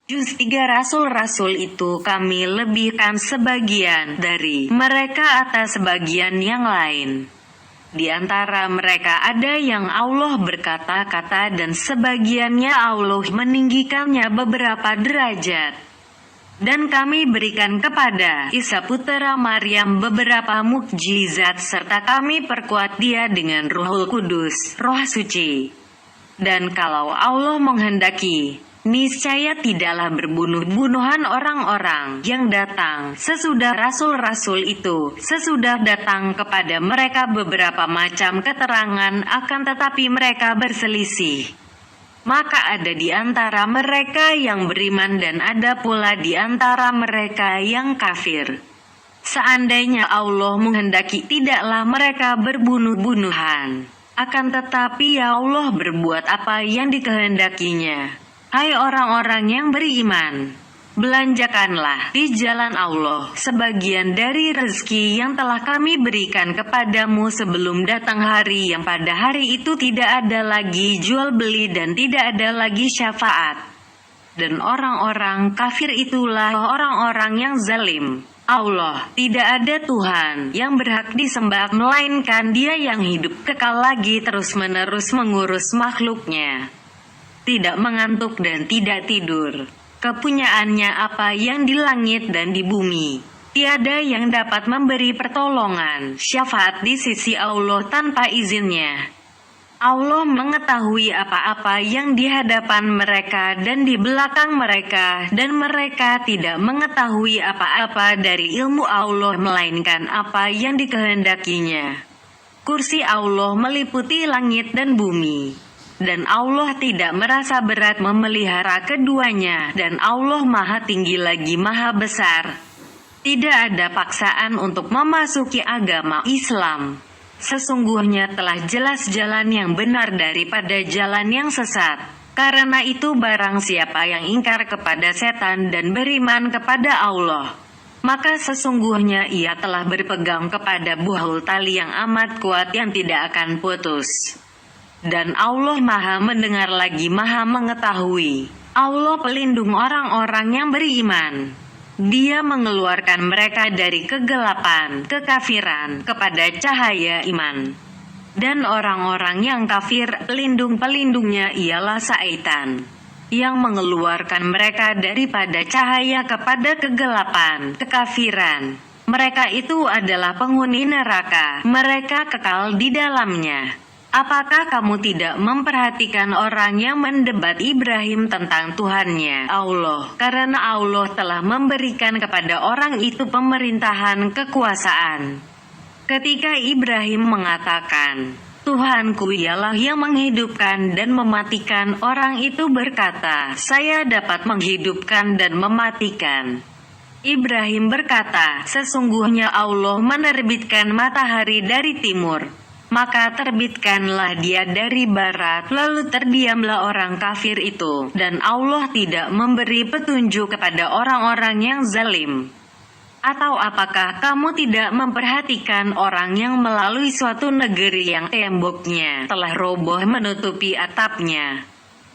Juz 3 Rasul-Rasul itu kami lebihkan sebagian dari mereka atas sebagian yang lain. Di antara mereka ada yang Allah berkata-kata dan sebagiannya Allah meninggikannya beberapa derajat. Dan kami berikan kepada Isa putera Maryam beberapa mukjizat serta kami perkuat dia dengan Ruhul Kudus, Roh Suci. Dan kalau Allah menghendaki, niscaya tidaklah berbunuh-bunuhan orang-orang yang datang sesudah rasul-rasul itu, sesudah datang kepada mereka beberapa macam keterangan, akan tetapi mereka berselisih. Maka ada di antara mereka yang beriman dan ada pula di antara mereka yang kafir. Seandainya Allah menghendaki, tidaklah mereka berbunuh-bunuhan. Akan tetapi Allah berbuat apa yang dikehendakinya. Hai orang-orang yang beriman, belanjakanlah di jalan Allah sebagian dari rezeki yang telah kami berikan kepadamu sebelum datang hari yang pada hari itu tidak ada lagi jual beli dan tidak ada lagi syafaat. Dan orang-orang kafir itulah orang-orang yang zalim. Allah, tidak ada Tuhan yang berhak disembah melainkan Dia yang hidup kekal lagi terus-menerus mengurus makhluknya. Tidak mengantuk dan tidak tidur. Kepunyaannya apa yang di langit dan di bumi. Tiada yang dapat memberi pertolongan, syafaat di sisi Allah tanpa izinnya. Allah mengetahui apa-apa yang di hadapan mereka dan di belakang mereka, dan mereka tidak mengetahui apa-apa dari ilmu Allah melainkan apa yang dikehendakinya. Kursi Allah meliputi langit dan bumi. Dan Allah tidak merasa berat memelihara keduanya, dan Allah maha tinggi lagi maha besar. Tidak ada paksaan untuk memasuki agama Islam. Sesungguhnya telah jelas jalan yang benar daripada jalan yang sesat. Karena itu barang siapa yang ingkar kepada setan dan beriman kepada Allah, maka sesungguhnya ia telah berpegang kepada buhul tali yang amat kuat yang tidak akan putus. Dan Allah maha mendengar lagi maha mengetahui. Allah pelindung orang-orang yang beriman. Dia mengeluarkan mereka dari kegelapan, kekafiran, kepada cahaya iman. Dan orang-orang yang kafir, pelindung-pelindungnya ialah syaitan, yang mengeluarkan mereka daripada cahaya kepada kegelapan, kekafiran. Mereka itu adalah penghuni neraka, mereka kekal di dalamnya. Apakah kamu tidak memperhatikan orang yang mendebat Ibrahim tentang Tuhannya, Allah? Karena Allah telah memberikan kepada orang itu pemerintahan kekuasaan. Ketika Ibrahim mengatakan, Tuhanku ialah yang menghidupkan dan mematikan, orang itu berkata, saya dapat menghidupkan dan mematikan. Ibrahim berkata, sesungguhnya Allah menerbitkan matahari dari timur, maka terbitkanlah dia dari barat, lalu terdiamlah orang kafir itu, dan Allah tidak memberi petunjuk kepada orang-orang yang zalim. Atau apakah kamu tidak memperhatikan orang yang melalui suatu negeri yang temboknya telah roboh menutupi atapnya?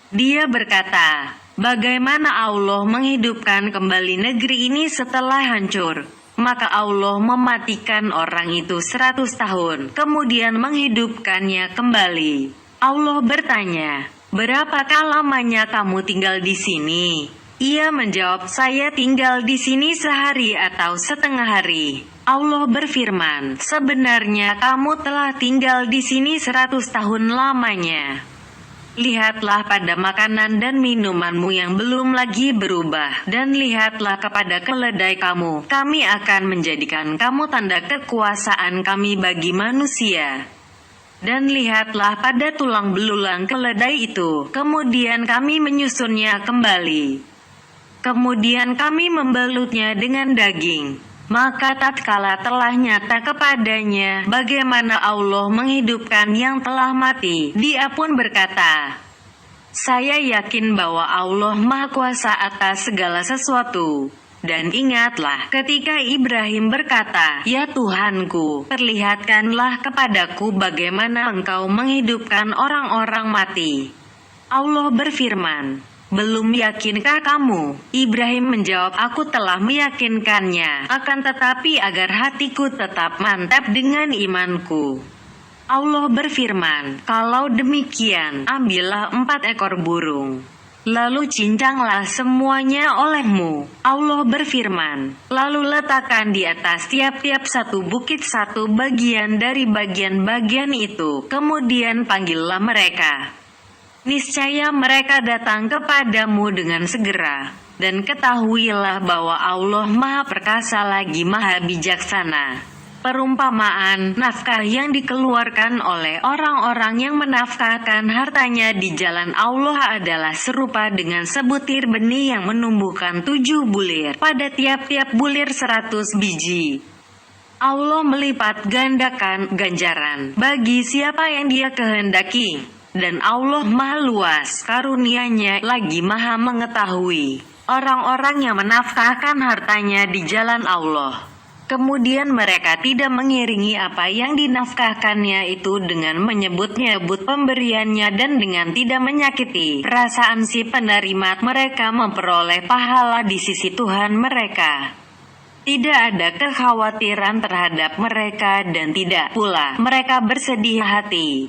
Dia berkata, bagaimana Allah menghidupkan kembali negeri ini setelah hancur? Maka Allah mematikan orang itu 100 tahun, kemudian menghidupkannya kembali. Allah bertanya, berapakah lamanya kamu tinggal di sini? Ia menjawab, saya tinggal di sini sehari atau setengah hari. Allah berfirman, sebenarnya kamu telah tinggal di sini 100 tahun lamanya. Lihatlah pada makanan dan minumanmu yang belum lagi berubah, dan lihatlah kepada keledai kamu. Kami akan menjadikan kamu tanda kekuasaan kami bagi manusia. Dan lihatlah pada tulang belulang keledai itu, kemudian kami menyusunnya kembali. Kemudian kami membalutnya dengan daging. Maka tatkala telah nyata kepadanya bagaimana Allah menghidupkan yang telah mati, dia pun berkata, saya yakin bahwa Allah Maha Kuasa atas segala sesuatu. Dan ingatlah ketika Ibrahim berkata, ya Tuhanku, perlihatkanlah kepadaku bagaimana engkau menghidupkan orang-orang mati. Allah berfirman, Belum yakinkah kamu? Ibrahim menjawab, aku telah meyakinkannya, akan tetapi agar hatiku tetap mantap dengan imanku. Allah berfirman, kalau demikian, ambillah 4 ekor burung. Lalu cincanglah semuanya olehmu. Allah berfirman, lalu letakkan di atas tiap-tiap satu bukit satu bagian dari bagian-bagian itu, kemudian panggillah mereka. Niscaya mereka datang kepadamu dengan segera. Dan ketahuilah bahwa Allah Maha Perkasa lagi Maha Bijaksana. Perumpamaan, nafkah yang dikeluarkan oleh orang-orang yang menafkahkan hartanya di jalan Allah adalah serupa dengan sebutir benih yang menumbuhkan 7 bulir, pada tiap-tiap bulir 100 biji. Allah melipat gandakan ganjaran bagi siapa yang Dia kehendaki, dan Allah Maha Luas karunia-Nya lagi Maha mengetahui orang-orang yang menafkahkan hartanya di jalan Allah. Kemudian mereka tidak mengiringi apa yang dinafkahkannya itu dengan menyebut-nyebut pemberiannya, dan dengan tidak menyakiti perasaan si penerima, mereka memperoleh pahala di sisi Tuhan mereka. Tidak ada kekhawatiran terhadap mereka dan tidak pula mereka bersedih hati.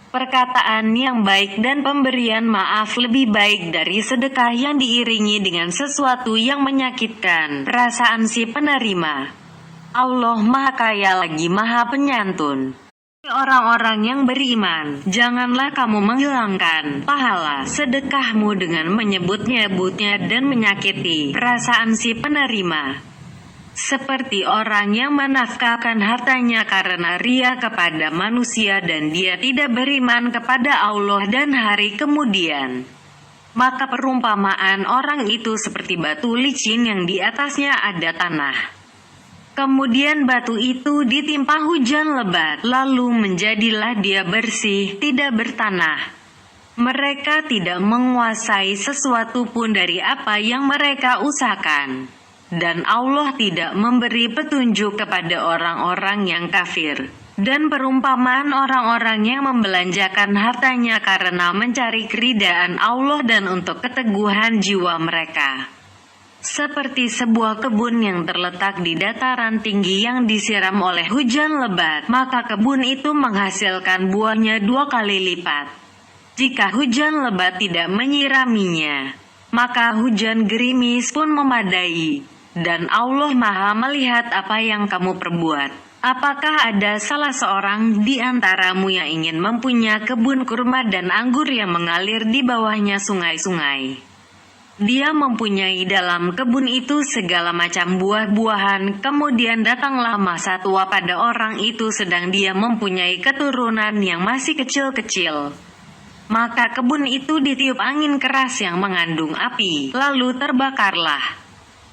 Perkataan yang baik dan pemberian maaf lebih baik dari sedekah yang diiringi dengan sesuatu yang menyakitkan perasaan si penerima. Allah Maha Kaya lagi Maha Penyantun. Orang-orang yang beriman, janganlah kamu menghilangkan pahala sedekahmu dengan menyebut-nyebutnya dan menyakiti perasaan si penerima. Seperti orang yang menafkahkan hartanya karena ria kepada manusia dan dia tidak beriman kepada Allah dan hari kemudian. Maka perumpamaan orang itu seperti batu licin yang di atasnya ada tanah. Kemudian batu itu ditimpa hujan lebat, lalu menjadilah dia bersih, tidak bertanah. Mereka tidak menguasai sesuatu pun dari apa yang mereka usahakan. Dan Allah tidak memberi petunjuk kepada orang-orang yang kafir. Dan perumpamaan orang-orang yang membelanjakan hartanya karena mencari keridaan Allah dan untuk keteguhan jiwa mereka. Seperti sebuah kebun yang terletak di dataran tinggi yang disiram oleh hujan lebat, maka kebun itu menghasilkan buahnya 2 kali lipat. Jika hujan lebat tidak menyiraminya, maka hujan gerimis pun memadai. Dan Allah Maha melihat apa yang kamu perbuat. Apakah ada salah seorang di antaramu yang ingin mempunyai kebun kurma dan anggur yang mengalir di bawahnya sungai-sungai? Dia mempunyai dalam kebun itu segala macam buah-buahan, kemudian datanglah masa tua pada orang itu sedang dia mempunyai keturunan yang masih kecil-kecil. Maka kebun itu ditiup angin keras yang mengandung api, lalu terbakarlah.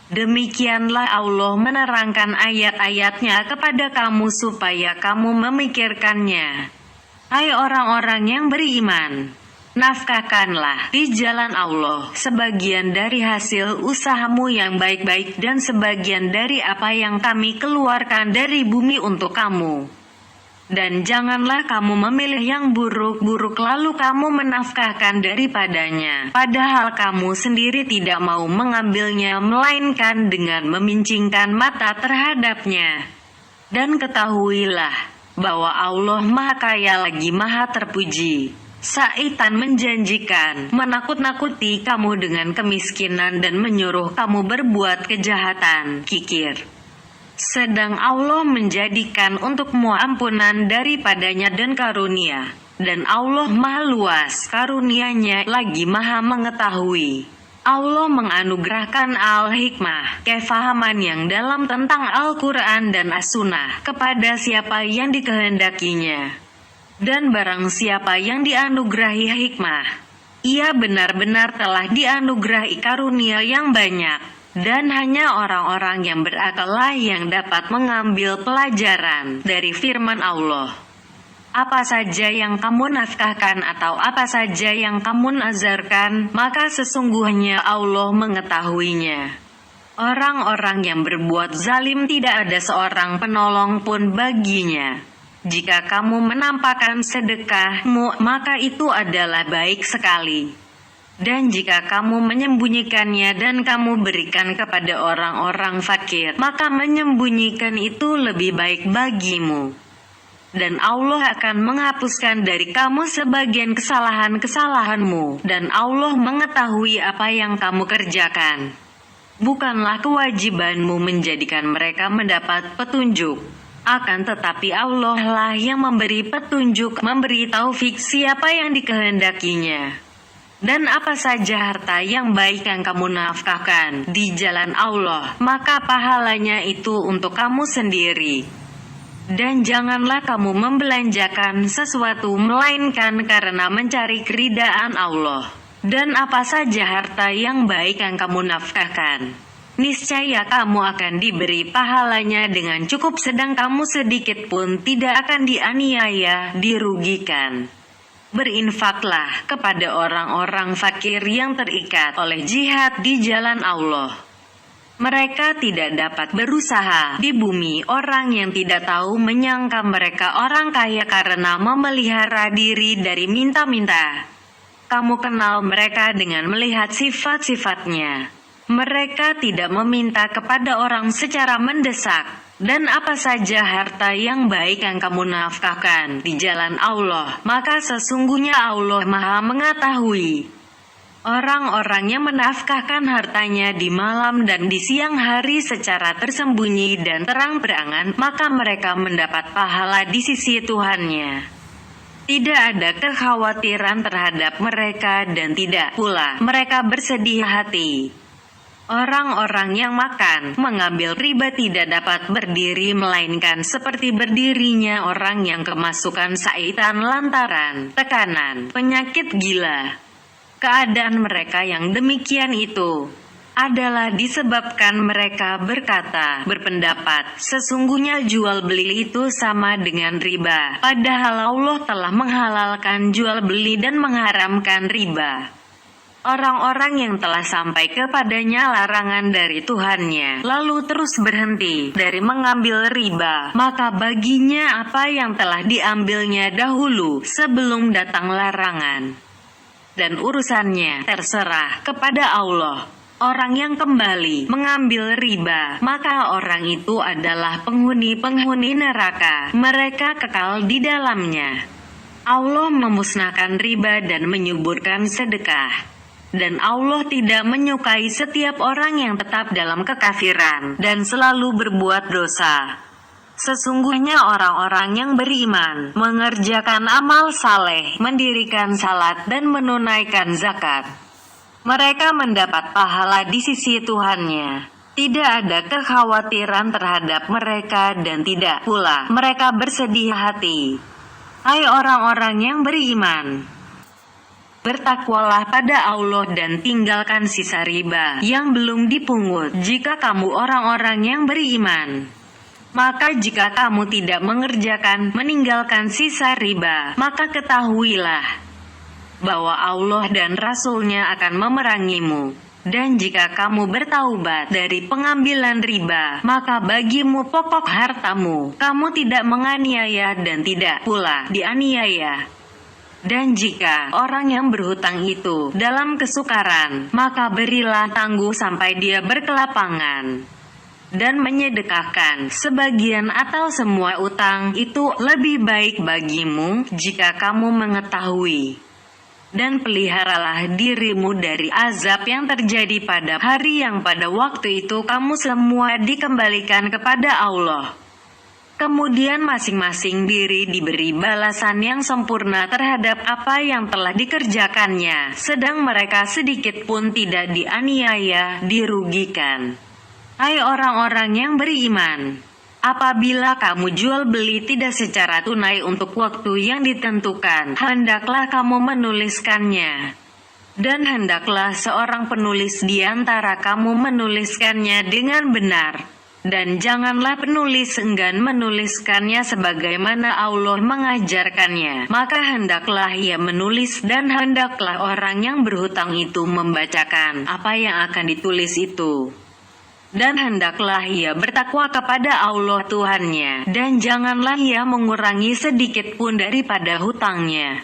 Demikianlah Allah menerangkan ayat-ayatnya kepada kamu supaya kamu memikirkannya. Hai orang-orang yang beriman, nafkahkanlah di jalan Allah sebagian dari hasil usahamu yang baik-baik dan sebagian dari apa yang kami keluarkan dari bumi untuk kamu. Dan janganlah kamu memilih yang buruk-buruk lalu kamu menafkahkan daripadanya, padahal kamu sendiri tidak mau mengambilnya melainkan dengan memincingkan mata terhadapnya. Dan ketahuilah bahwa Allah Maha Kaya lagi Maha Terpuji. Syaitan menjanjikan menakut-nakuti kamu dengan kemiskinan dan menyuruh kamu berbuat kejahatan, kikir. Sedang Allah menjadikan untukmu ampunan daripadanya dan karunia. Dan Allah Maha Luas karunia-Nya lagi Maha mengetahui. Allah menganugerahkan al-hikmah, kefahaman yang dalam tentang Al-Quran dan As-Sunnah kepada siapa yang dikehendakinya. Dan barang siapa yang dianugerahi hikmah, ia benar-benar telah dianugerahi karunia yang banyak. Dan hanya orang-orang yang berakallah yang dapat mengambil pelajaran dari firman Allah. Apa saja yang kamu nafkahkan atau apa saja yang kamu nazarkan, maka sesungguhnya Allah mengetahuinya. Orang-orang yang berbuat zalim tidak ada seorang penolong pun baginya. Jika kamu menampakkan sedekahmu, maka itu adalah baik sekali. Dan jika kamu menyembunyikannya dan kamu berikan kepada orang-orang fakir, maka menyembunyikan itu lebih baik bagimu. Dan Allah akan menghapuskan dari kamu sebagian kesalahan-kesalahanmu, dan Allah mengetahui apa yang kamu kerjakan. Bukanlah kewajibanmu menjadikan mereka mendapat petunjuk. Akan tetapi Allah lah yang memberi petunjuk, memberi taufik siapa yang dikehendakinya. Dan apa saja harta yang baik yang kamu nafkahkan di jalan Allah, maka pahalanya itu untuk kamu sendiri. Dan janganlah kamu membelanjakan sesuatu melainkan karena mencari keridaan Allah. Dan apa saja harta yang baik yang kamu nafkahkan, niscaya kamu akan diberi pahalanya dengan cukup, sedang kamu sedikit pun tidak akan dianiaya, dirugikan. Berinfaklah kepada orang-orang fakir yang terikat oleh jihad di jalan Allah. Mereka tidak dapat berusaha di bumi. Orang yang tidak tahu menyangka mereka orang kaya karena memelihara diri dari minta-minta. Kamu kenal mereka dengan melihat sifat-sifatnya. Mereka tidak meminta kepada orang secara mendesak. Dan apa saja harta yang baik yang kamu nafkahkan di jalan Allah, maka sesungguhnya Allah Maha mengetahui. Orang-orang yang menafkahkan hartanya di malam dan di siang hari secara tersembunyi dan terang-terangan, maka mereka mendapat pahala di sisi Tuhannya. Tidak ada kekhawatiran terhadap mereka dan tidak pula mereka bersedih hati. Orang-orang yang makan, mengambil riba tidak dapat berdiri melainkan seperti berdirinya orang yang kemasukan syaitan lantaran tekanan, penyakit gila. Keadaan mereka yang demikian itu adalah disebabkan mereka berpendapat, sesungguhnya jual beli itu sama dengan riba. Padahal Allah telah menghalalkan jual beli dan mengharamkan riba. Orang-orang yang telah sampai kepadanya larangan dari Tuhannya, lalu terus berhenti dari mengambil riba, maka baginya apa yang telah diambilnya dahulu sebelum datang larangan. Dan urusannya terserah kepada Allah. Orang yang kembali mengambil riba, maka orang itu adalah penghuni-penghuni neraka. Mereka kekal di dalamnya. Allah memusnahkan riba dan menyuburkan sedekah. Dan Allah tidak menyukai setiap orang yang tetap dalam kekafiran dan selalu berbuat dosa. Sesungguhnya orang-orang yang beriman, mengerjakan amal saleh, mendirikan salat dan menunaikan zakat, mereka mendapat pahala di sisi Tuhannya. Tidak ada kekhawatiran terhadap mereka dan tidak pula mereka bersedih hati. Hai orang-orang yang beriman, bertakwalah pada Allah dan tinggalkan sisa riba yang belum dipungut jika kamu orang-orang yang beriman. Maka jika kamu tidak meninggalkan sisa riba, maka ketahuilah bahwa Allah dan Rasul-Nya akan memerangimu. Dan jika kamu bertaubat dari pengambilan riba, maka bagimu pokok hartamu, kamu tidak menganiaya dan tidak pula dianiaya. Dan jika orang yang berhutang itu dalam kesukaran, maka berilah tangguh sampai dia berkelapangan. Dan menyedekahkan sebagian atau semua utang itu lebih baik bagimu jika kamu mengetahui. Dan peliharalah dirimu dari azab yang terjadi pada hari yang pada waktu itu kamu semua dikembalikan kepada Allah. Kemudian masing-masing diri diberi balasan yang sempurna terhadap apa yang telah dikerjakannya, sedang mereka sedikit pun tidak dianiaya, dirugikan. Hai orang-orang yang beriman, apabila kamu jual beli tidak secara tunai untuk waktu yang ditentukan, hendaklah kamu menuliskannya. Dan hendaklah seorang penulis di antara kamu menuliskannya dengan benar. Dan janganlah penulis enggan menuliskannya sebagaimana Allah mengajarkannya. Maka hendaklah ia menulis dan hendaklah orang yang berhutang itu membacakan apa yang akan ditulis itu. Dan hendaklah ia bertakwa kepada Allah Tuhannya. Dan janganlah ia mengurangi sedikit pun daripada hutangnya.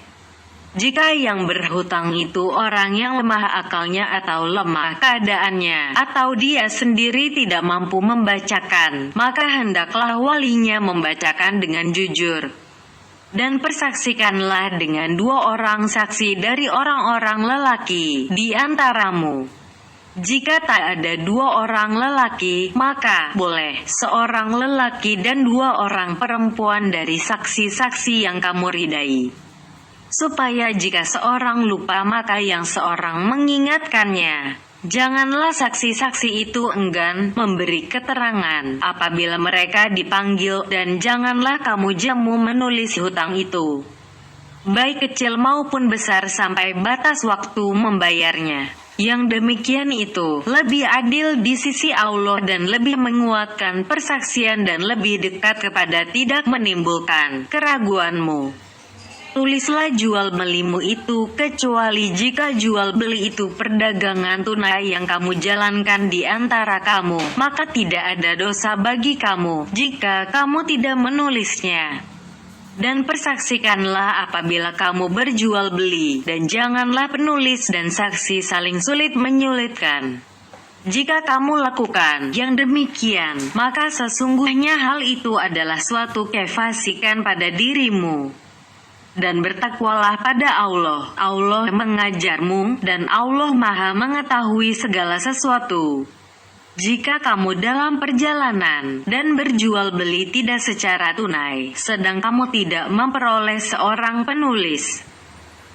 Jika yang berhutang itu orang yang lemah akalnya atau lemah keadaannya, atau dia sendiri tidak mampu membacakan, maka hendaklah walinya membacakan dengan jujur. Dan persaksikanlah dengan 2 orang saksi dari orang-orang lelaki di antaramu. Jika tak ada 2 orang lelaki, maka boleh seorang lelaki dan 2 orang perempuan dari saksi-saksi yang kamu ridai. Supaya jika seorang lupa maka yang seorang mengingatkannya. Janganlah saksi-saksi itu enggan memberi keterangan apabila mereka dipanggil, dan janganlah kamu jamu menulis hutang itu, baik kecil maupun besar, sampai batas waktu membayarnya. Yang demikian itu lebih adil di sisi Allah dan lebih menguatkan persaksian dan lebih dekat kepada tidak menimbulkan keraguanmu. Tulislah jual belimu itu, kecuali jika jual beli itu perdagangan tunai yang kamu jalankan di antara kamu, maka tidak ada dosa bagi kamu jika kamu tidak menulisnya. Dan persaksikanlah apabila kamu berjual beli, dan janganlah penulis dan saksi saling sulit menyulitkan. Jika kamu lakukan yang demikian, maka sesungguhnya hal itu adalah suatu kefasikan pada dirimu. Dan bertakwalah pada Allah. Allah mengajarmu, dan Allah Maha mengetahui segala sesuatu. Jika kamu dalam perjalanan dan berjual beli tidak secara tunai, sedang kamu tidak memperoleh seorang penulis,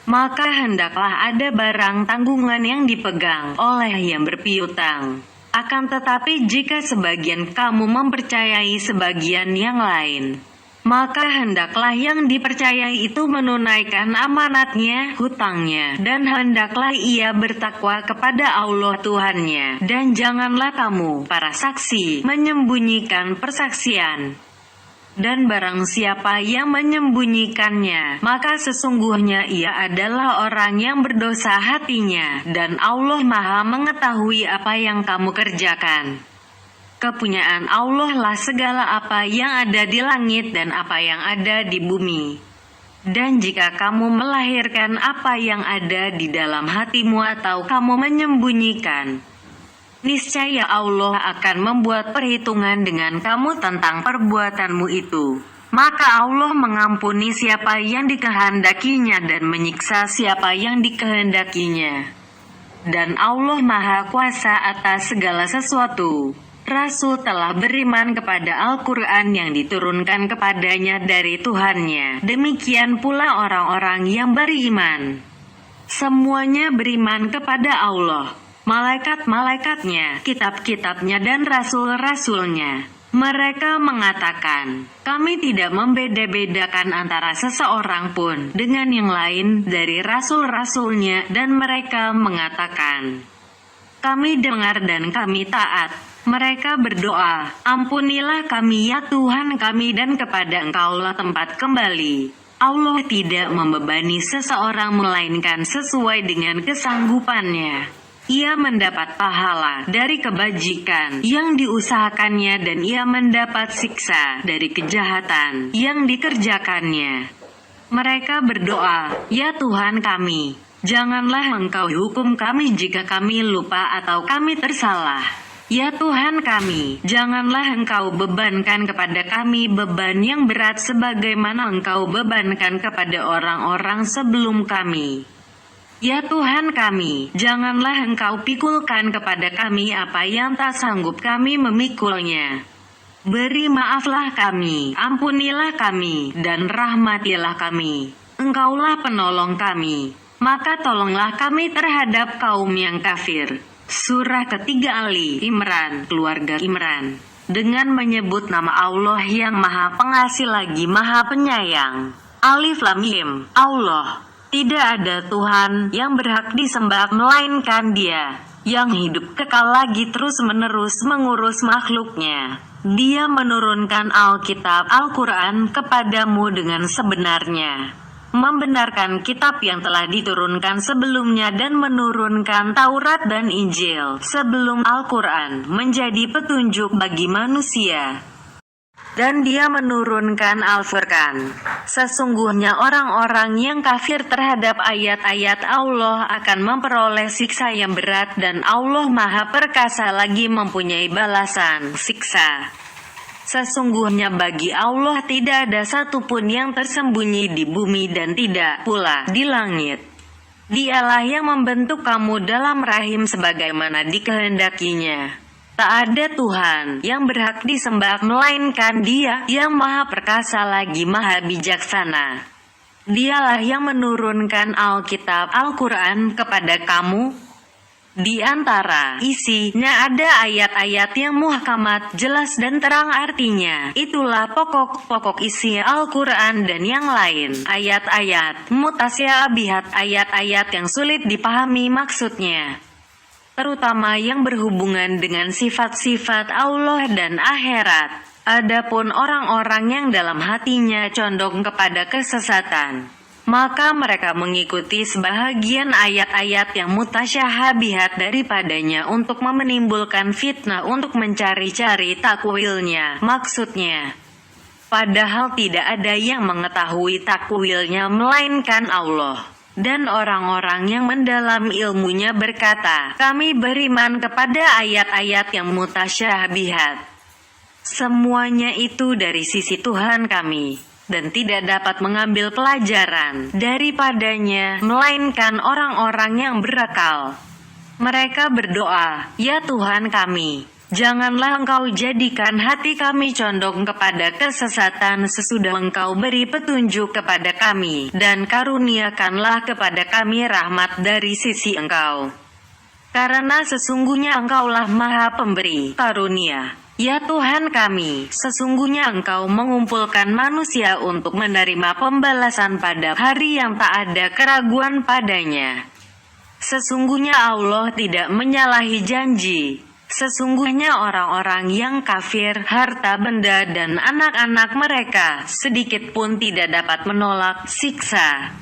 maka hendaklah ada barang tanggungan yang dipegang oleh yang berpiutang. Akan tetapi jika sebagian kamu mempercayai sebagian yang lain, maka hendaklah yang dipercayai itu menunaikan amanatnya, hutangnya, dan hendaklah ia bertakwa kepada Allah Tuhannya. Dan janganlah kamu, para saksi, menyembunyikan persaksian. Dan barang siapa yang menyembunyikannya, maka sesungguhnya ia adalah orang yang berdosa hatinya, dan Allah Maha mengetahui apa yang kamu kerjakan. Kepunyaan Allah lah segala apa yang ada di langit dan apa yang ada di bumi. Dan jika kamu melahirkan apa yang ada di dalam hatimu atau kamu menyembunyikan, niscaya Allah akan membuat perhitungan dengan kamu tentang perbuatanmu itu. Maka Allah mengampuni siapa yang dikehendakinya dan menyiksa siapa yang dikehendakinya. Dan Allah Maha Kuasa atas segala sesuatu. Rasul telah beriman kepada Al-Quran yang diturunkan kepadanya dari Tuhannya. Demikian pula orang-orang yang beriman. Semuanya beriman kepada Allah, malaikat-malaikatnya, kitab-kitabnya dan rasul-rasulnya. Mereka mengatakan, kami tidak membeda-bedakan antara seseorang pun dengan yang lain dari rasul-rasulnya, dan mereka mengatakan, kami dengar dan kami taat. Mereka berdoa, ampunilah kami ya Tuhan kami, dan kepada Engkaulah tempat kembali. Allah tidak membebani seseorang melainkan sesuai dengan kesanggupannya. Ia mendapat pahala dari kebajikan yang diusahakannya, dan ia mendapat siksa dari kejahatan yang dikerjakannya. Mereka berdoa, ya Tuhan kami, janganlah Engkau hukum kami jika kami lupa atau kami tersalah. Ya Tuhan kami, janganlah Engkau bebankan kepada kami beban yang berat sebagaimana Engkau bebankan kepada orang-orang sebelum kami. Ya Tuhan kami, janganlah Engkau pikulkan kepada kami apa yang tak sanggup kami memikulnya. Beri maaflah kami, ampunilah kami, dan rahmatilah kami. Engkaulah penolong kami, maka tolonglah kami terhadap kaum yang kafir. Surah ketiga Ali Imran, keluarga Imran. Dengan menyebut nama Allah yang Maha Pengasih lagi Maha Penyayang. Alif Lam Mim, Allah. Tidak ada Tuhan yang berhak disembah melainkan Dia, yang hidup kekal lagi terus-menerus mengurus makhluknya. Dia menurunkan Alkitab Al-Quran kepadamu dengan sebenarnya, membenarkan kitab yang telah diturunkan sebelumnya, dan menurunkan Taurat dan Injil sebelum Al-Quran menjadi petunjuk bagi manusia. Dan Dia menurunkan Al-Furqan. Sesungguhnya orang-orang yang kafir terhadap ayat-ayat Allah akan memperoleh siksa yang berat, dan Allah Maha Perkasa lagi mempunyai balasan siksa. Sesungguhnya bagi Allah tidak ada satupun yang tersembunyi di bumi dan tidak pula di langit. Dialah yang membentuk kamu dalam rahim sebagaimana dikehendakinya. Tak ada Tuhan yang berhak disembah melainkan Dia yang Maha Perkasa lagi Maha Bijaksana. Dialah yang menurunkan Alkitab Al-Quran kepada kamu. Di antara isinya ada ayat-ayat yang muhkamat, jelas dan terang artinya. Itulah pokok-pokok isi Al-Quran, dan yang lain ayat-ayat mutasyabihat, ayat-ayat yang sulit dipahami maksudnya, terutama yang berhubungan dengan sifat-sifat Allah dan akhirat. Adapun orang-orang yang dalam hatinya condong kepada kesesatan, maka mereka mengikuti sebahagian ayat-ayat yang mutasyabihat daripadanya untuk menimbulkan fitnah, untuk mencari-cari takwilnya, maksudnya. Padahal tidak ada yang mengetahui takwilnya melainkan Allah. Dan orang-orang yang mendalam ilmunya berkata, kami beriman kepada ayat-ayat yang mutasyabihat. Semuanya itu dari sisi Tuhan kami, dan tidak dapat mengambil pelajaran daripadanya melainkan orang-orang yang berakal. Mereka berdoa, ya Tuhan kami, janganlah Engkau jadikan hati kami condong kepada kesesatan sesudah Engkau beri petunjuk kepada kami, dan karuniakanlah kepada kami rahmat dari sisi Engkau. Karena sesungguhnya Engkaulah Maha Pemberi karunia. Ya Tuhan kami, sesungguhnya Engkau mengumpulkan manusia untuk menerima pembalasan pada hari yang tak ada keraguan padanya. Sesungguhnya Allah tidak menyalahi janji. Sesungguhnya orang-orang yang kafir, harta benda dan anak-anak mereka sedikit pun tidak dapat menolak siksa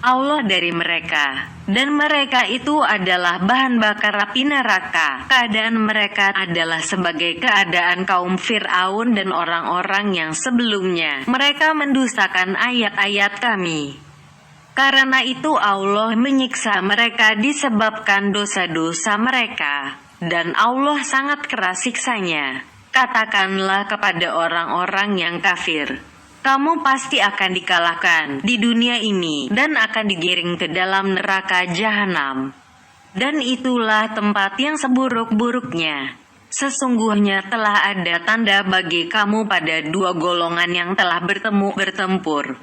Allah dari mereka, dan mereka itu adalah bahan bakar api neraka. Keadaan mereka adalah sebagai keadaan kaum Fir'aun dan orang-orang yang sebelumnya. Mereka mendustakan ayat-ayat kami. Karena itu Allah menyiksa mereka disebabkan dosa-dosa mereka, dan Allah sangat keras siksanya. Katakanlah kepada orang-orang yang kafir, kamu pasti akan dikalahkan di dunia ini dan akan digiring ke dalam neraka jahanam. Dan itulah tempat yang seburuk-buruknya. Sesungguhnya telah ada tanda bagi kamu pada dua golongan yang telah bertempur.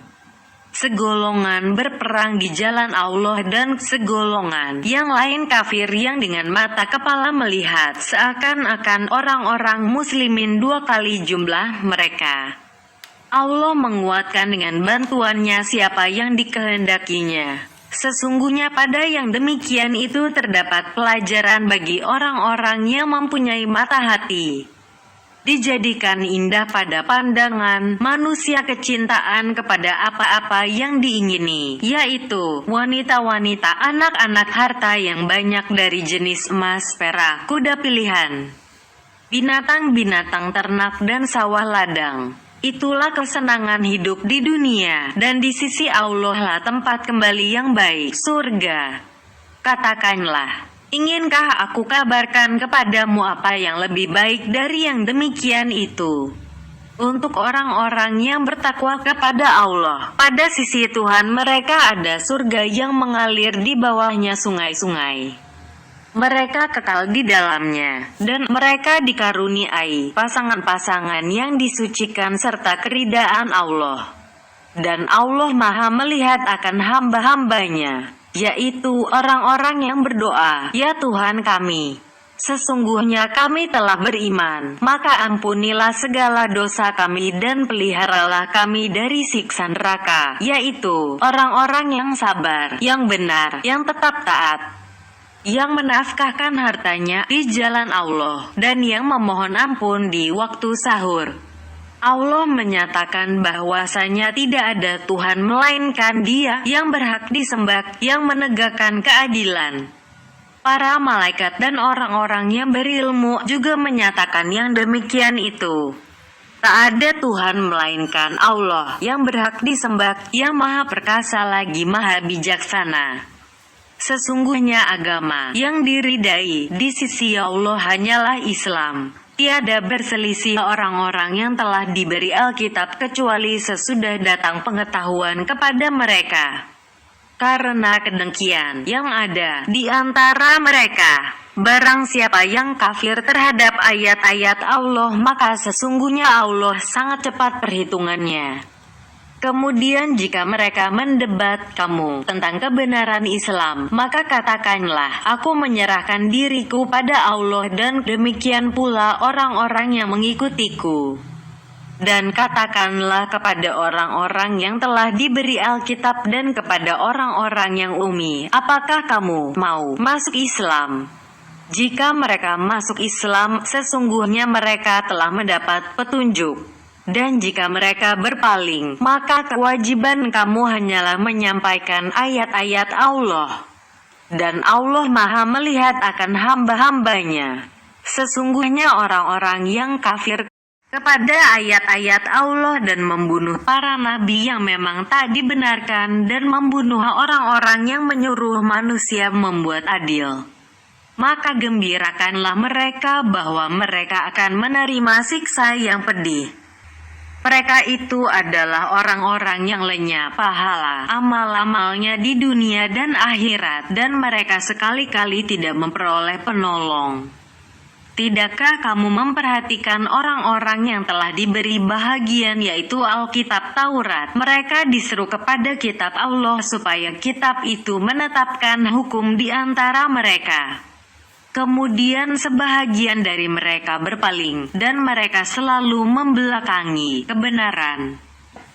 Segolongan berperang di jalan Allah dan segolongan yang lain kafir yang dengan mata kepala melihat seakan-akan orang-orang muslimin dua kali jumlah mereka. Allah menguatkan dengan bantuannya siapa yang dikehendakinya. Sesungguhnya pada yang demikian itu terdapat pelajaran bagi orang-orang yang mempunyai mata hati. Dijadikan indah pada pandangan manusia kecintaan kepada apa-apa yang diingini, yaitu wanita-wanita, anak-anak, harta yang banyak dari jenis emas, perak, kuda pilihan, binatang-binatang ternak dan sawah ladang. Itulah kesenangan hidup di dunia, dan di sisi Allah lah tempat kembali yang baik, surga. Katakanlah, inginkah aku kabarkan kepadamu apa yang lebih baik dari yang demikian itu? Untuk orang-orang yang bertakwa kepada Allah, pada sisi Tuhan mereka ada surga yang mengalir di bawahnya sungai-sungai. Mereka kekal di dalamnya, dan mereka dikaruniai pasangan-pasangan yang disucikan serta keridaan Allah. Dan Allah Maha melihat akan hamba-hambanya, yaitu orang-orang yang berdoa, ya Tuhan kami, sesungguhnya kami telah beriman, maka ampunilah segala dosa kami dan peliharalah kami dari siksa neraka, yaitu orang-orang yang sabar, yang benar, yang tetap taat, yang menafkahkan hartanya di jalan Allah, dan yang memohon ampun di waktu sahur. Allah menyatakan bahwasanya tidak ada Tuhan melainkan Dia yang berhak disembah, yang menegakkan keadilan. Para malaikat dan orang-orang yang berilmu juga menyatakan yang demikian itu. Tak ada Tuhan melainkan Allah yang berhak disembah, yang maha perkasa lagi maha bijaksana. Sesungguhnya agama yang diridai di sisi Allah hanyalah Islam. Tiada berselisih orang-orang yang telah diberi Alkitab kecuali sesudah datang pengetahuan kepada mereka. Karena kedengkian yang ada di antara mereka. Barang siapa yang kafir terhadap ayat-ayat Allah, maka sesungguhnya Allah sangat cepat perhitungannya. Kemudian jika mereka mendebat kamu tentang kebenaran Islam, maka katakanlah, aku menyerahkan diriku pada Allah dan demikian pula orang-orang yang mengikutiku. Dan katakanlah kepada orang-orang yang telah diberi Alkitab dan kepada orang-orang yang ummi, apakah kamu mau masuk Islam? Jika mereka masuk Islam, sesungguhnya mereka telah mendapat petunjuk. Dan jika mereka berpaling, maka kewajiban kamu hanyalah menyampaikan ayat-ayat Allah. Dan Allah maha melihat akan hamba-hambanya. Sesungguhnya orang-orang yang kafir kepada ayat-ayat Allah dan membunuh para nabi yang memang tak dibenarkan dan membunuh orang-orang yang menyuruh manusia membuat adil. Maka gembirakanlah mereka bahwa mereka akan menerima siksa yang pedih. Mereka itu adalah orang-orang yang lenyap pahala amal-amalnya di dunia dan akhirat, dan mereka sekali-kali tidak memperoleh penolong. Tidakkah kamu memperhatikan orang-orang yang telah diberi bahagian yaitu Alkitab Taurat? Mereka diseru kepada kitab Allah supaya kitab itu menetapkan hukum di antara mereka. Kemudian sebahagian dari mereka berpaling, dan mereka selalu membelakangi kebenaran.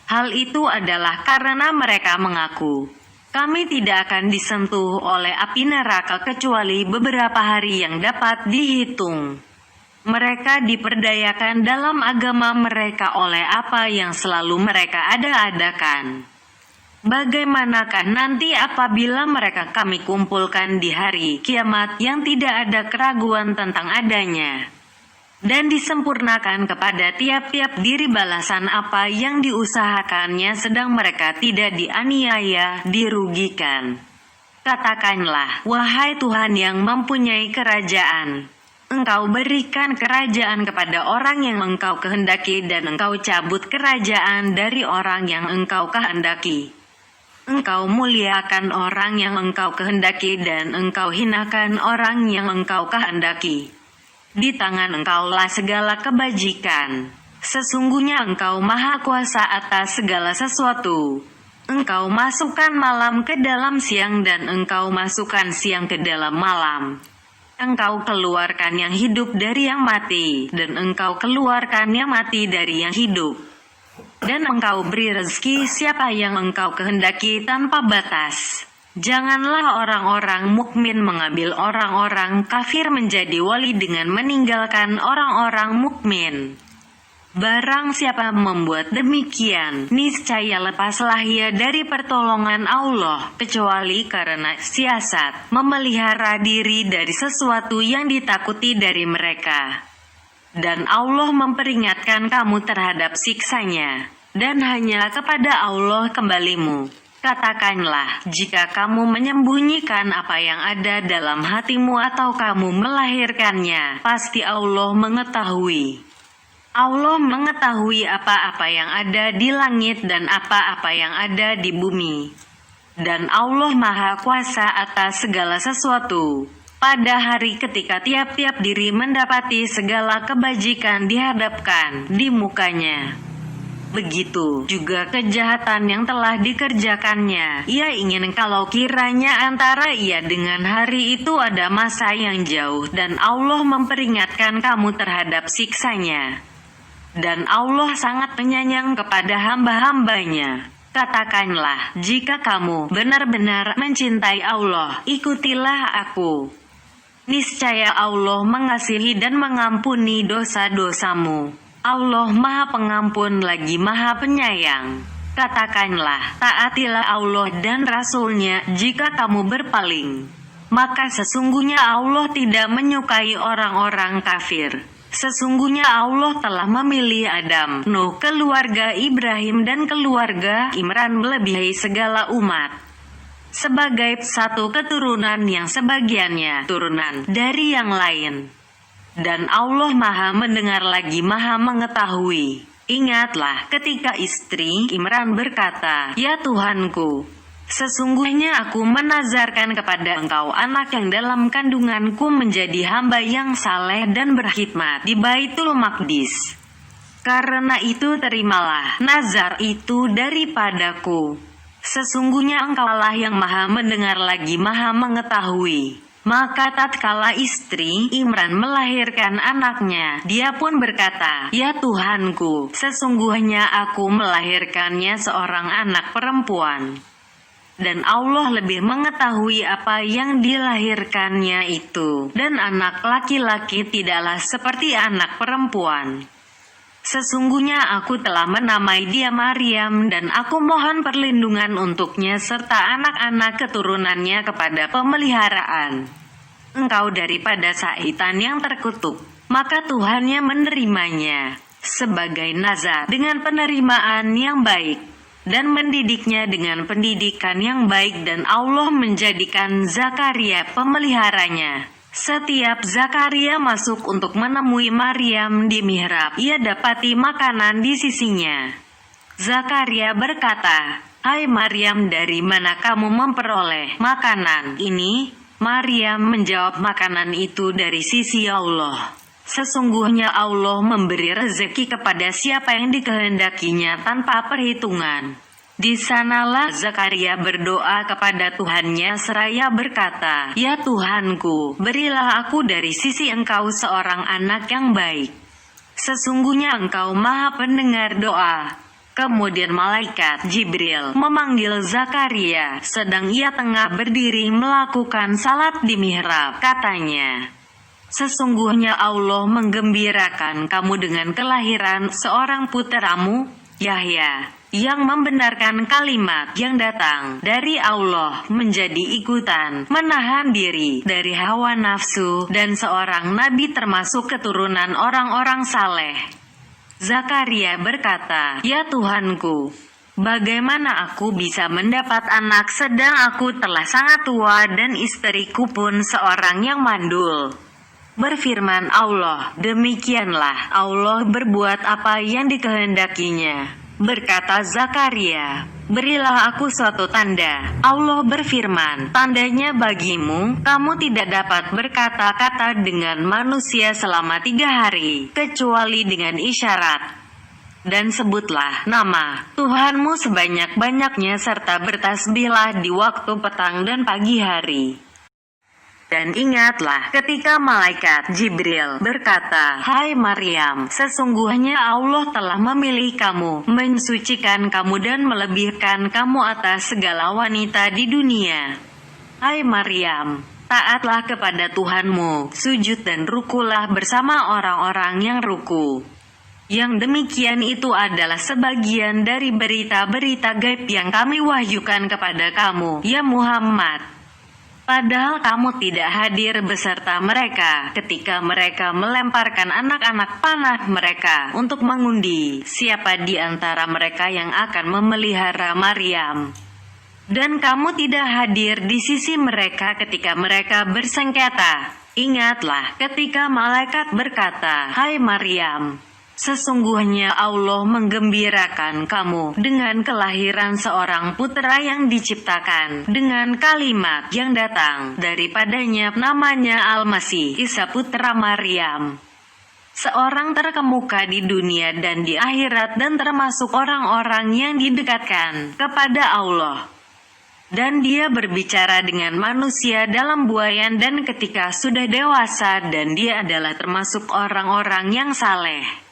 Hal itu adalah karena mereka mengaku, kami tidak akan disentuh oleh api neraka kecuali beberapa hari yang dapat dihitung. Mereka diperdayakan dalam agama mereka oleh apa yang selalu mereka ada-adakan. Bagaimanakah nanti apabila mereka kami kumpulkan di hari kiamat yang tidak ada keraguan tentang adanya, dan disempurnakan kepada tiap-tiap diri balasan apa yang diusahakannya sedang mereka tidak dianiaya, dirugikan. Katakanlah, wahai Tuhan yang mempunyai kerajaan, Engkau berikan kerajaan kepada orang yang Engkau kehendaki dan Engkau cabut kerajaan dari orang yang Engkau kehendaki. Engkau muliakan orang yang Engkau kehendaki dan Engkau hinakan orang yang Engkau kehendaki. Di tangan Engkaulah segala kebajikan. Sesungguhnya Engkau maha kuasa atas segala sesuatu. Engkau masukkan malam ke dalam siang dan Engkau masukkan siang ke dalam malam. Engkau keluarkan yang hidup dari yang mati, dan Engkau keluarkan yang mati dari yang hidup. Dan Engkau beri rezeki siapa yang Engkau kehendaki tanpa batas. Janganlah orang-orang mukmin mengambil orang-orang kafir menjadi wali dengan meninggalkan orang-orang mukmin. Barang siapa membuat demikian, niscaya lepaslah ia dari pertolongan Allah, kecuali karena siasat memelihara diri dari sesuatu yang ditakuti dari mereka. Dan Allah memperingatkan kamu terhadap siksanya, dan hanya kepada Allah kembalimu. Katakanlah, jika kamu menyembunyikan apa yang ada dalam hatimu atau kamu melahirkannya, pasti Allah mengetahui. Allah mengetahui apa-apa yang ada di langit dan apa-apa yang ada di bumi. Dan Allah Maha Kuasa atas segala sesuatu. Pada hari ketika tiap-tiap diri mendapati segala kebajikan dihadapkan di mukanya. Begitu juga kejahatan yang telah dikerjakannya. Ia ingin kalau kiranya antara ia dengan hari itu ada masa yang jauh dan Allah memperingatkan kamu terhadap siksanya. Dan Allah sangat penyayang kepada hamba-hambanya. Katakanlah, jika kamu benar-benar mencintai Allah, ikutilah aku. Niscaya Allah mengasihi dan mengampuni dosa-dosamu. Allah Maha Pengampun lagi Maha Penyayang. Katakanlah, taatilah Allah dan Rasul-Nya jika kamu berpaling. Maka sesungguhnya Allah tidak menyukai orang-orang kafir. Sesungguhnya Allah telah memilih Adam, Nuh, keluarga Ibrahim dan keluarga Imran melebihi segala umat sebagai satu keturunan yang sebagiannya turunan dari yang lain. Dan Allah Maha mendengar lagi Maha mengetahui. Ingatlah ketika istri Imran berkata, "Ya Tuhanku, sesungguhnya aku menazarkan kepada Engkau anak yang dalam kandunganku menjadi hamba yang saleh dan berkhidmat di Baitul Maqdis. Karena itu terimalah nazar itu daripadaku. Sesungguhnya Engkaulah yang Maha mendengar lagi Maha mengetahui." Maka tatkala istri Imran melahirkan anaknya, dia pun berkata, "Ya Tuhanku, sesungguhnya aku melahirkannya seorang anak perempuan. Dan Allah lebih mengetahui apa yang dilahirkannya itu. Dan anak laki-laki tidaklah seperti anak perempuan. Sesungguhnya aku telah menamai dia Maryam dan aku mohon perlindungan untuknya serta anak-anak keturunannya kepada pemeliharaan Engkau daripada syaitan yang terkutuk." Maka Tuhannya menerimanya sebagai nazar dengan penerimaan yang baik dan mendidiknya dengan pendidikan yang baik, dan Allah menjadikan Zakaria pemeliharanya. Setiap Zakaria masuk untuk menemui Maryam di mihrab, ia dapati makanan di sisinya. Zakaria berkata, "Hai Maryam, dari mana kamu memperoleh makanan ini?" Maryam menjawab, "Makanan itu dari sisi Allah. Sesungguhnya Allah memberi rezeki kepada siapa yang dikehendakinya tanpa perhitungan." Di sanalah Zakaria berdoa kepada Tuhannya seraya berkata, "Ya Tuhanku, berilah aku dari sisi Engkau seorang anak yang baik. Sesungguhnya Engkau Maha pendengar doa." Kemudian malaikat Jibril memanggil Zakaria, sedang ia tengah berdiri melakukan salat di mihrab. Katanya, "Sesungguhnya Allah menggembirakan kamu dengan kelahiran seorang puteramu, Yahya, yang membenarkan kalimat yang datang dari Allah, menjadi ikutan, menahan diri dari hawa nafsu, dan seorang nabi termasuk keturunan orang-orang saleh." Zakaria berkata, "Ya Tuhanku, bagaimana aku bisa mendapat anak sedang aku telah sangat tua dan istriku pun seorang yang mandul?" Berfirman Allah, "Demikianlah Allah berbuat apa yang dikehendakinya." Berkata Zakaria, "Berilah aku suatu tanda." Allah berfirman, "Tandanya bagimu, kamu tidak dapat berkata-kata dengan manusia selama 3 hari, kecuali dengan isyarat. Dan sebutlah nama Tuhanmu sebanyak-banyaknya serta bertasbihlah di waktu petang dan pagi hari. Dan ingatlah ketika malaikat Jibril berkata, 'Hai Maryam, sesungguhnya Allah telah memilih kamu, mensucikan kamu dan melebihkan kamu atas segala wanita di dunia. Hai Maryam, taatlah kepada Tuhanmu, sujud dan rukulah bersama orang-orang yang ruku.' Yang demikian itu adalah sebagian dari berita-berita gaib yang kami wahyukan kepada kamu, ya Muhammad. Padahal kamu tidak hadir beserta mereka ketika mereka melemparkan anak-anak panah mereka untuk mengundi siapa di antara mereka yang akan memelihara Maryam. Dan kamu tidak hadir di sisi mereka ketika mereka bersengketa. Ingatlah ketika malaikat berkata, 'Hai Maryam, sesungguhnya Allah menggembirakan kamu dengan kelahiran seorang putra yang diciptakan dengan kalimat yang datang daripadanya, namanya Al-Masih, Isa putra Maryam. Seorang terkemuka di dunia dan di akhirat dan termasuk orang-orang yang didekatkan kepada Allah. Dan dia berbicara dengan manusia dalam buayan dan ketika sudah dewasa, dan dia adalah termasuk orang-orang yang saleh.'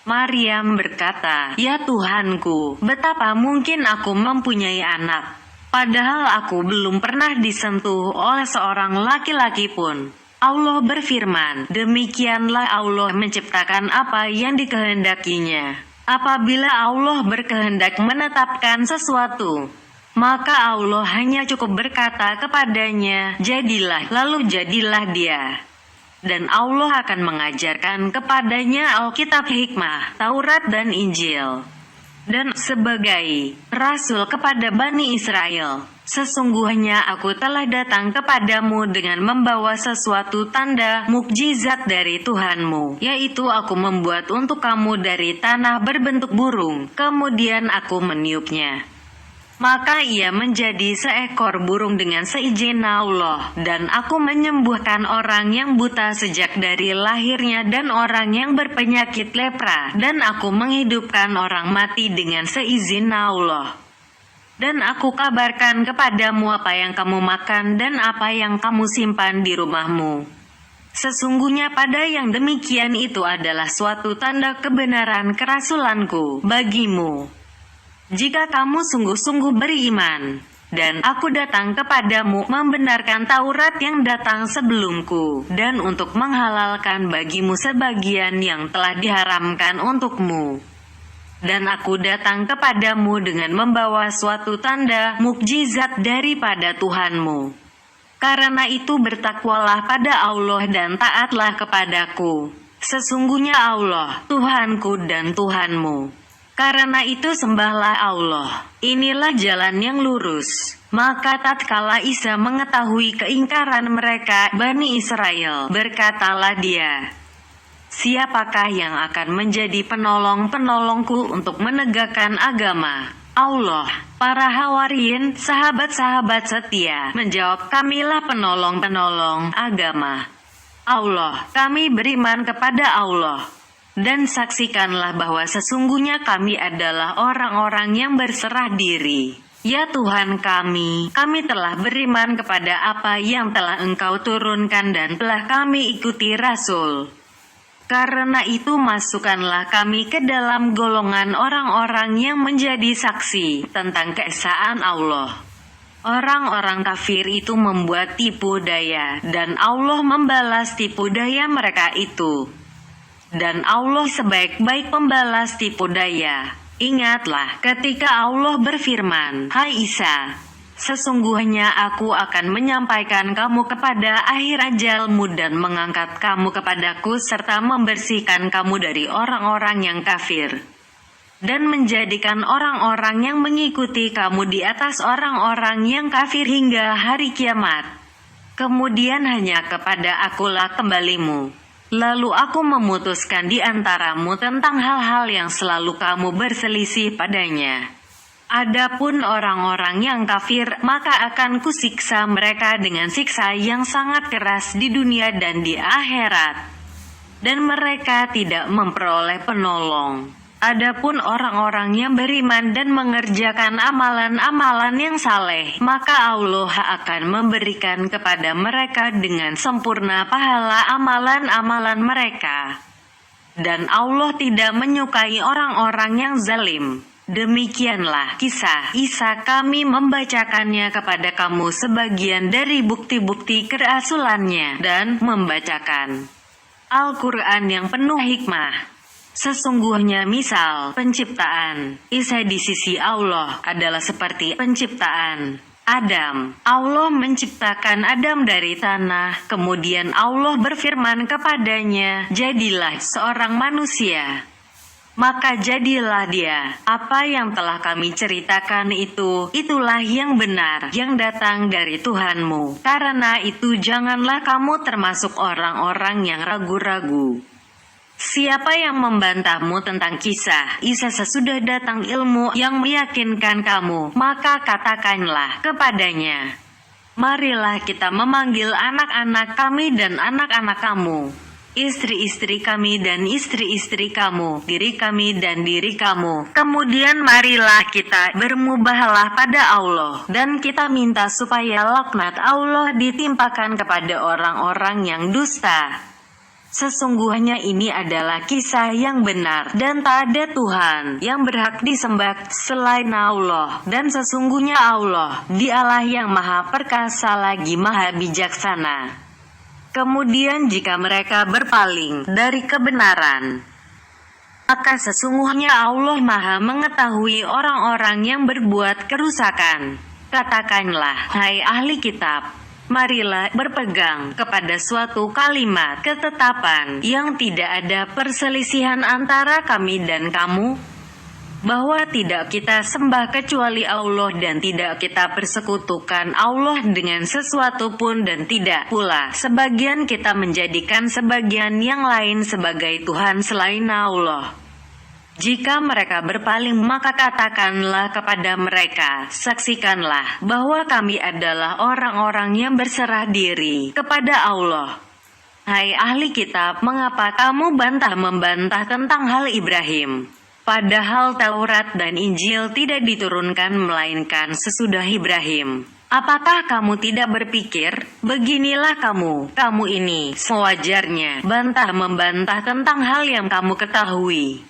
Maryam berkata, 'Ya Tuhanku, betapa mungkin aku mempunyai anak, padahal aku belum pernah disentuh oleh seorang laki-laki pun.' Allah berfirman, 'Demikianlah Allah menciptakan apa yang dikehendakinya. Apabila Allah berkehendak menetapkan sesuatu, maka Allah hanya cukup berkata kepadanya, jadilah, lalu jadilah dia. Dan Allah akan mengajarkan kepadanya Alkitab, hikmah, Taurat dan Injil. Dan sebagai rasul kepada Bani Israel, sesungguhnya aku telah datang kepadamu dengan membawa sesuatu tanda mukjizat dari Tuhanmu, yaitu aku membuat untuk kamu dari tanah berbentuk burung, kemudian aku meniupnya. Maka ia menjadi seekor burung dengan seizin Allah, dan aku menyembuhkan orang yang buta sejak dari lahirnya dan orang yang berpenyakit lepra, dan aku menghidupkan orang mati dengan seizin Allah. Dan aku kabarkan kepadamu apa yang kamu makan dan apa yang kamu simpan di rumahmu. Sesungguhnya pada yang demikian itu adalah suatu tanda kebenaran kerasulanku bagimu. Jika kamu sungguh-sungguh beriman, dan aku datang kepadamu membenarkan Taurat yang datang sebelumku, dan untuk menghalalkan bagimu sebagian yang telah diharamkan untukmu. Dan aku datang kepadamu dengan membawa suatu tanda mukjizat daripada Tuhanmu. Karena itu bertakwalah pada Allah dan taatlah kepadaku. Sesungguhnya Allah, Tuhanku dan Tuhanmu. Karena itu sembahlah Allah. Inilah jalan yang lurus. Maka tatkala Isa mengetahui keingkaran mereka, Bani Israel, berkatalah dia, siapakah yang akan menjadi penolong-penolongku untuk menegakkan agama Allah? Para hawariyin, sahabat-sahabat setia, menjawab, kamilah penolong-penolong agama Allah. Kami beriman kepada Allah. Dan saksikanlah bahwa sesungguhnya kami adalah orang-orang yang berserah diri. Ya Tuhan kami telah beriman kepada apa yang telah Engkau turunkan dan telah kami ikuti Rasul. Karena itu masukkanlah kami ke dalam golongan orang-orang yang menjadi saksi tentang keesaan Allah. Orang-orang kafir itu membuat tipu daya, dan Allah membalas tipu daya mereka itu. Dan Allah sebaik-baik pembalas tipu daya. Ingatlah ketika Allah berfirman, hai Isa, sesungguhnya aku akan menyampaikan kamu kepada akhir ajalmu dan mengangkat kamu kepadaku serta membersihkan kamu dari orang-orang yang kafir. Dan menjadikan orang-orang yang mengikuti kamu di atas orang-orang yang kafir hingga hari kiamat. Kemudian hanya kepada akulah kembalimu. Lalu aku memutuskan di antaramu tentang hal-hal yang selalu kamu berselisih padanya. Adapun orang-orang yang kafir, maka akan kusiksa mereka dengan siksa yang sangat keras di dunia dan di akhirat. Dan mereka tidak memperoleh penolong. Adapun orang-orang yang beriman dan mengerjakan amalan-amalan yang saleh, maka Allah akan memberikan kepada mereka dengan sempurna pahala amalan-amalan mereka. Dan Allah tidak menyukai orang-orang yang zalim. Demikianlah kisah Isa, kami membacakannya kepada kamu sebagian dari bukti-bukti kerasulannya dan membacakan Al-Quran yang penuh hikmah. Sesungguhnya misal penciptaan Isa di sisi Allah adalah seperti penciptaan Adam. Allah menciptakan Adam dari tanah, kemudian Allah berfirman kepadanya, jadilah seorang manusia. Maka jadilah dia. Apa yang telah kami ceritakan itulah yang benar, yang datang dari Tuhanmu. Karena itu janganlah kamu termasuk orang-orang yang ragu-ragu. Siapa yang membantahmu tentang kisah Isa sesudah datang ilmu yang meyakinkan kamu, maka katakanlah kepadanya, marilah kita memanggil anak-anak kami dan anak-anak kamu, istri-istri kami dan istri-istri kamu, diri kami dan diri kamu. Kemudian marilah kita bermubahalah pada Allah, dan kita minta supaya laknat Allah ditimpakan kepada orang-orang yang dusta. Sesungguhnya ini adalah kisah yang benar, dan tak ada Tuhan yang berhak disembah selain Allah, dan sesungguhnya Allah, Dialah yang maha perkasa lagi maha bijaksana. Kemudian jika mereka berpaling dari kebenaran, maka sesungguhnya Allah maha mengetahui orang-orang yang berbuat kerusakan. Katakanlah, hai ahli kitab, Marilah berpegang kepada suatu kalimat ketetapan yang tidak ada perselisihan antara kami dan kamu, bahwa tidak kita sembah kecuali Allah dan tidak kita persekutukan Allah dengan sesuatu pun, dan tidak pula sebagian kita menjadikan sebagian yang lain sebagai Tuhan selain Allah. Jika mereka berpaling, maka katakanlah kepada mereka, saksikanlah bahwa kami adalah orang-orang yang berserah diri kepada Allah. Hai ahli kitab, mengapa kamu membantah tentang hal Ibrahim? Padahal Taurat dan Injil tidak diturunkan melainkan sesudah Ibrahim. Apakah kamu tidak berpikir, beginilah kamu ini sewajarnya membantah tentang hal yang kamu ketahui.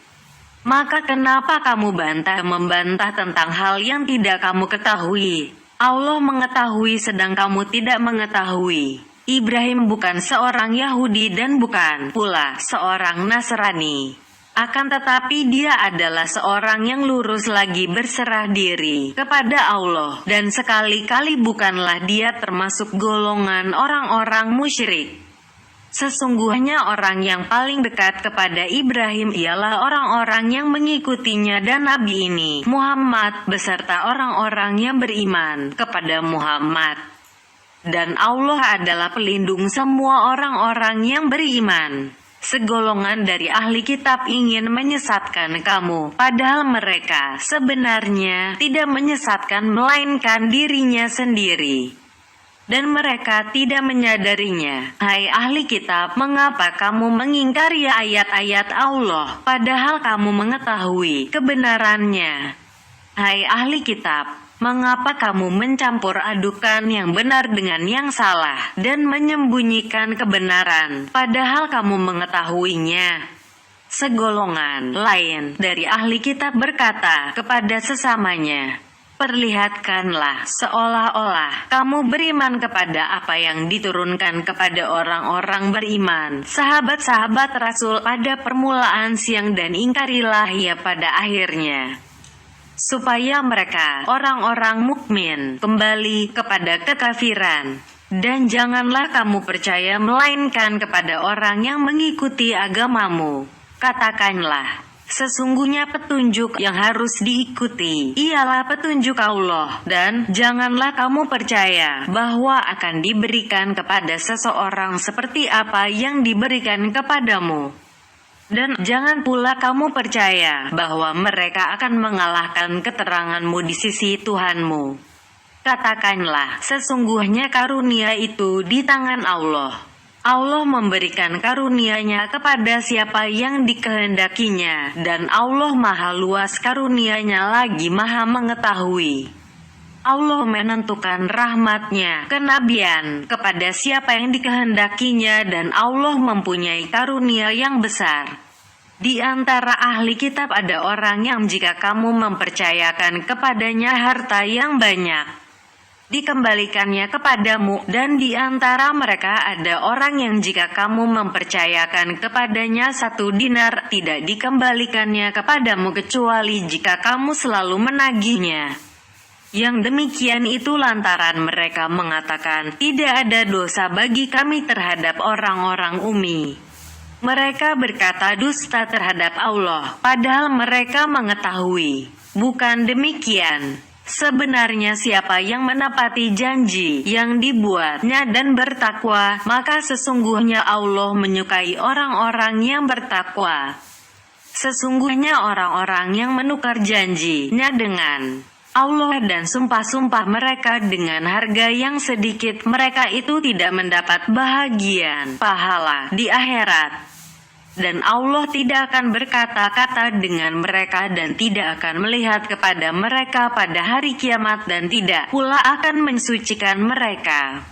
Maka kenapa kamu membantah tentang hal yang tidak kamu ketahui? Allah mengetahui sedang kamu tidak mengetahui. Ibrahim bukan seorang Yahudi dan bukan pula seorang Nasrani. Akan tetapi dia adalah seorang yang lurus lagi berserah diri kepada Allah, dan sekali-kali bukanlah dia termasuk golongan orang-orang musyrik. Sesungguhnya orang yang paling dekat kepada Ibrahim ialah orang-orang yang mengikutinya dan Nabi ini, Muhammad, beserta orang-orang yang beriman kepada Muhammad. Dan Allah adalah pelindung semua orang-orang yang beriman. Segolongan dari ahli kitab ingin menyesatkan kamu, padahal mereka sebenarnya tidak menyesatkan melainkan dirinya sendiri. Dan mereka tidak menyadarinya. Hai ahli kitab, mengapa kamu mengingkari ayat-ayat Allah, padahal kamu mengetahui kebenarannya? Hai ahli kitab, mengapa kamu mencampur adukan yang benar dengan yang salah, dan menyembunyikan kebenaran, padahal kamu mengetahuinya? Segolongan lain dari ahli kitab berkata kepada sesamanya, perlihatkanlah seolah-olah kamu beriman kepada apa yang diturunkan kepada orang-orang beriman, sahabat-sahabat Rasul pada permulaan siang, dan ingkarilah ia pada akhirnya, supaya mereka, orang-orang mukmin, kembali kepada kekafiran. Dan janganlah kamu percaya melainkan kepada orang yang mengikuti agamamu. Katakanlah, sesungguhnya petunjuk yang harus diikuti ialah petunjuk Allah, dan janganlah kamu percaya bahwa akan diberikan kepada seseorang seperti apa yang diberikan kepadamu. Dan jangan pula kamu percaya bahwa mereka akan mengalahkan keteranganmu di sisi Tuhanmu. Katakanlah, sesungguhnya karunia itu di tangan Allah. Allah memberikan karunia-Nya kepada siapa yang dikehendakinya, dan Allah maha luas karunia-Nya lagi maha mengetahui. Allah menentukan rahmat-Nya kenabian kepada siapa yang dikehendakinya, dan Allah mempunyai karunia yang besar. Di antara ahli kitab ada orang yang jika kamu mempercayakan kepadanya harta yang banyak, dikembalikannya kepadamu, dan di antara mereka ada orang yang jika kamu mempercayakan kepadanya 1 dinar, tidak dikembalikannya kepadamu kecuali jika kamu selalu menagihnya. Yang demikian itu lantaran mereka mengatakan, tidak ada dosa bagi kami terhadap orang-orang ummi. Mereka berkata dusta terhadap Allah, padahal mereka mengetahui. Bukan demikian. Sebenarnya siapa yang menepati janji yang dibuatnya dan bertakwa, maka sesungguhnya Allah menyukai orang-orang yang bertakwa. Sesungguhnya orang-orang yang menukar janjinya dengan Allah dan sumpah-sumpah mereka dengan harga yang sedikit, mereka itu tidak mendapat bahagian pahala di akhirat. Dan Allah tidak akan berkata-kata dengan mereka, dan tidak akan melihat kepada mereka pada hari kiamat, dan tidak pula akan mensucikan mereka.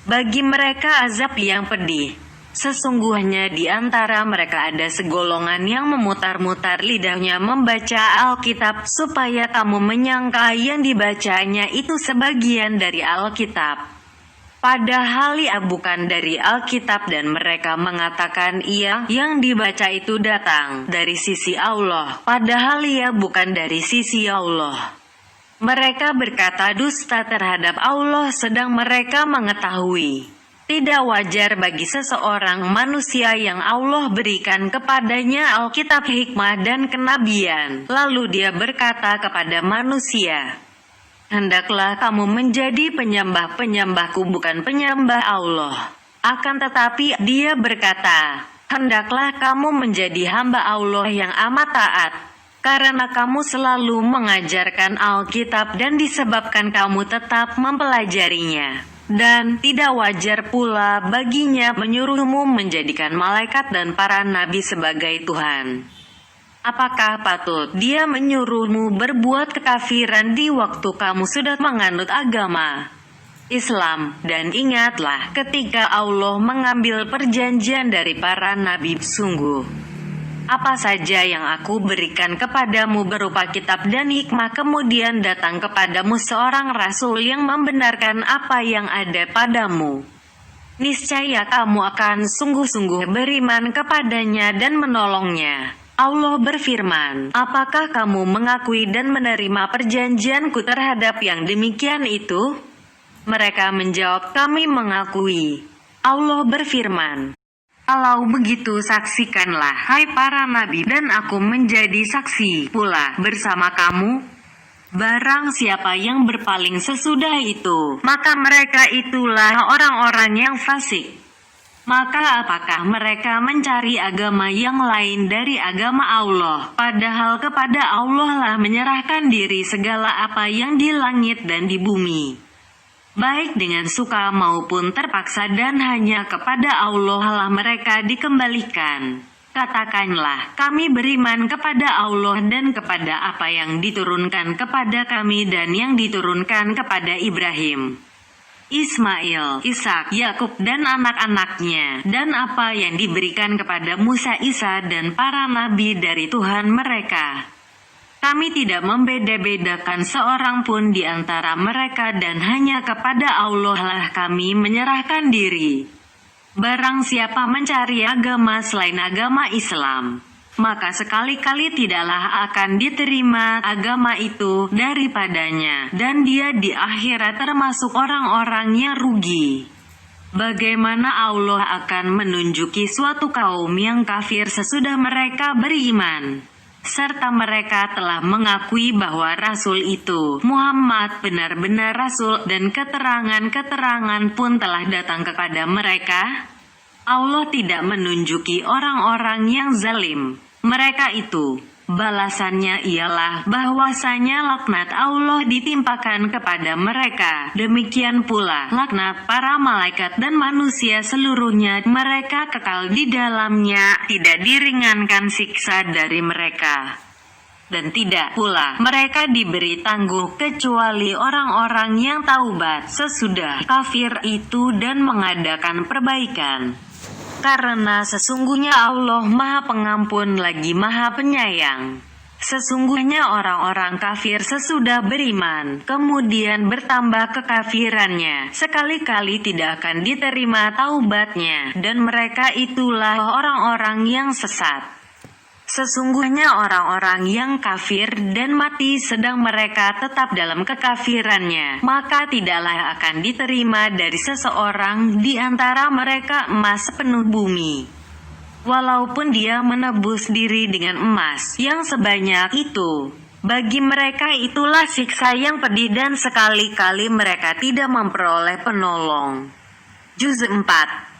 Bagi mereka azab yang pedih. Sesungguhnya di antara mereka ada segolongan yang memutar-mutar lidahnya membaca Alkitab, supaya kamu menyangka yang dibacanya itu sebagian dari Alkitab. Padahal ia bukan dari Alkitab, dan mereka mengatakan ia yang dibaca itu datang dari sisi Allah, padahal ia bukan dari sisi Allah. Mereka berkata dusta terhadap Allah sedang mereka mengetahui. Tidak wajar bagi seseorang manusia yang Allah berikan kepadanya Alkitab, hikmah dan kenabian, lalu dia berkata kepada manusia, "Hendaklah kamu menjadi penyembah-penyembahku, bukan penyembah Allah." Akan tetapi dia berkata, "Hendaklah kamu menjadi hamba Allah yang amat taat, karena kamu selalu mengajarkan Alkitab dan disebabkan kamu tetap mempelajarinya. Dan tidak wajar pula baginya menyuruhmu menjadikan malaikat dan para nabi sebagai Tuhan. Apakah patut dia menyuruhmu berbuat kekafiran di waktu kamu sudah menganut agama Islam? Dan ingatlah ketika Allah mengambil perjanjian dari para nabi, sungguh apa saja yang aku berikan kepadamu berupa kitab dan hikmah, kemudian datang kepadamu seorang rasul yang membenarkan apa yang ada padamu, niscaya kamu akan sungguh-sungguh beriman kepadanya dan menolongnya." Allah berfirman, "Apakah kamu mengakui dan menerima perjanjianku terhadap yang demikian itu?" Mereka menjawab, "Kami mengakui." Allah berfirman, "Kalau begitu saksikanlah, hai para nabi, dan aku menjadi saksi pula bersama kamu. Barang siapa yang berpaling sesudah itu, maka mereka itulah orang-orang yang fasik. Maka apakah mereka mencari agama yang lain dari agama Allah, padahal kepada Allah lah menyerahkan diri segala apa yang di langit dan di bumi, baik dengan suka maupun terpaksa, dan hanya kepada Allah lah mereka dikembalikan. Katakanlah, kami beriman kepada Allah dan kepada apa yang diturunkan kepada kami dan yang diturunkan kepada Ibrahim, Ismail, Ishak, Yakub dan anak-anaknya, dan apa yang diberikan kepada Musa, Isa dan para nabi dari Tuhan mereka. Kami tidak membeda-bedakan seorang pun di antara mereka, dan hanya kepada Allah lah kami menyerahkan diri. Barang siapa mencari agama selain agama Islam, maka sekali-kali tidaklah akan diterima agama itu daripadanya, dan dia di akhirat termasuk orang-orang yang rugi. Bagaimana Allah akan menunjuki suatu kaum yang kafir sesudah mereka beriman, serta mereka telah mengakui bahwa Rasul itu, Muhammad, benar-benar Rasul, dan keterangan-keterangan pun telah datang kepada mereka? Allah tidak menunjuki orang-orang yang zalim. Mereka itu, balasannya ialah bahwasanya laknat Allah ditimpakan kepada mereka. Demikian pula laknat para malaikat dan manusia seluruhnya. Mereka kekal di dalamnya, tidak diringankan siksa dari mereka. Dan tidak pula mereka diberi tangguh kecuali orang-orang yang taubat sesudah kafir itu dan mengadakan perbaikan. Karena sesungguhnya Allah Maha Pengampun lagi Maha Penyayang. Sesungguhnya orang-orang kafir sesudah beriman, kemudian bertambah kekafirannya, sekali-kali tidak akan diterima taubatnya, dan mereka itulah orang-orang yang sesat. Sesungguhnya orang-orang yang kafir dan mati sedang mereka tetap dalam kekafirannya, maka tidaklah akan diterima dari seseorang di antara mereka emas sepenuh bumi, walaupun dia menebus diri dengan emas yang sebanyak itu. Bagi mereka itulah siksa yang pedih, dan sekali-kali mereka tidak memperoleh penolong. Juz 4